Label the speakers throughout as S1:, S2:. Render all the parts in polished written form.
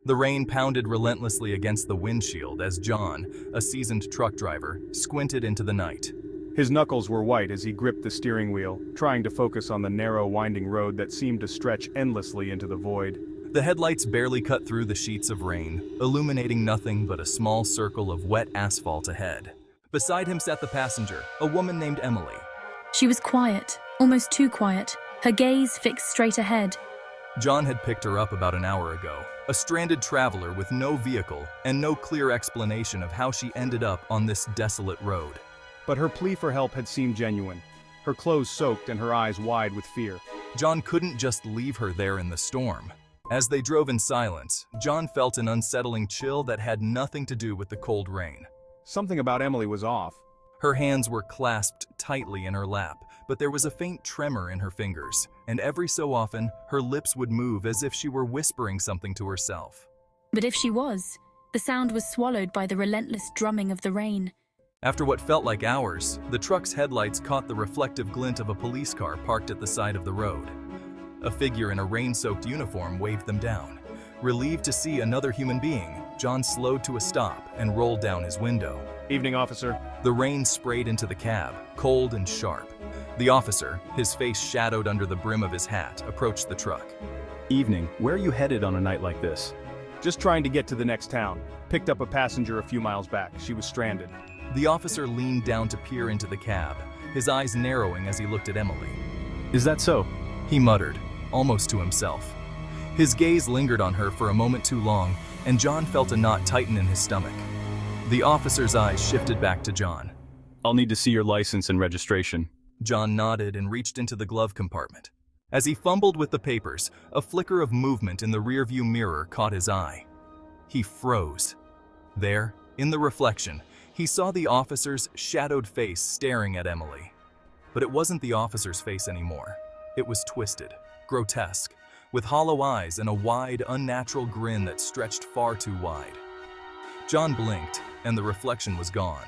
S1: The rain pounded relentlessly against the windshield as John, a seasoned truck driver, squinted into the night.
S2: His knuckles were white as he gripped the steering wheel, trying to focus on the narrow, winding road that seemed to stretch endlessly into the void.
S1: The headlights barely cut through the sheets of rain, illuminating nothing but a small circle of wet asphalt ahead. Beside him sat the passenger, a woman named Emily.
S3: She was quiet, almost too quiet, her gaze fixed straight ahead.
S1: John had picked her up about an hour ago, a stranded traveler with no vehicle and no clear explanation of how she ended up on this desolate road.
S2: But her plea for help had seemed genuine, her clothes soaked and her eyes wide with fear.
S1: John couldn't just leave her there in the storm. As they drove in silence, John felt an unsettling chill that had nothing to do with the cold rain.
S2: Something about Emily was off.
S1: Her hands were clasped tightly in her lap, but there was a faint tremor in her fingers, and every so often, her lips would move as if she were whispering something to herself.
S3: But if she was, the sound was swallowed by the relentless drumming of the rain.
S1: After what felt like hours, the truck's headlights caught the reflective glint of a police car parked at the side of the road. A figure in a rain-soaked uniform waved them down. Relieved to see another human being, John slowed to a stop and rolled down his window.
S2: "Evening, officer."
S1: The rain sprayed into the cab, cold and sharp. The officer, his face shadowed under the brim of his hat, approached the truck.
S4: "Evening. Where are you headed on a night like this?"
S2: "Just trying to get to the next town. Picked up a passenger a few miles back. She was stranded."
S1: The officer leaned down to peer into the cab, his eyes narrowing as he looked at Emily.
S4: "Is that so?"
S1: He muttered, almost to himself. His gaze lingered on her for a moment too long, and John felt a knot tighten in his stomach. The officer's eyes shifted back to John.
S4: "I'll need to see your license and registration."
S1: John nodded and reached into the glove compartment. As he fumbled with the papers, a flicker of movement in the rearview mirror caught his eye. He froze. There, in the reflection, he saw the officer's shadowed face staring at Emily. But it wasn't the officer's face anymore. It was twisted, grotesque, with hollow eyes and a wide, unnatural grin that stretched far too wide. John blinked, and the reflection was gone.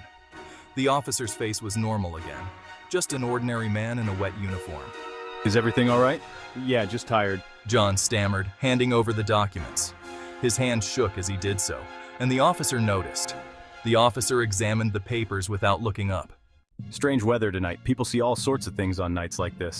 S1: The officer's face was normal again, just an ordinary man in a wet uniform.
S4: "Is everything all right?"
S2: "Yeah, just tired."
S1: John stammered, handing over the documents. His hand shook as he did so, and the officer noticed. The officer examined the papers without looking up.
S4: "Strange weather tonight. People see all sorts of things on nights like this."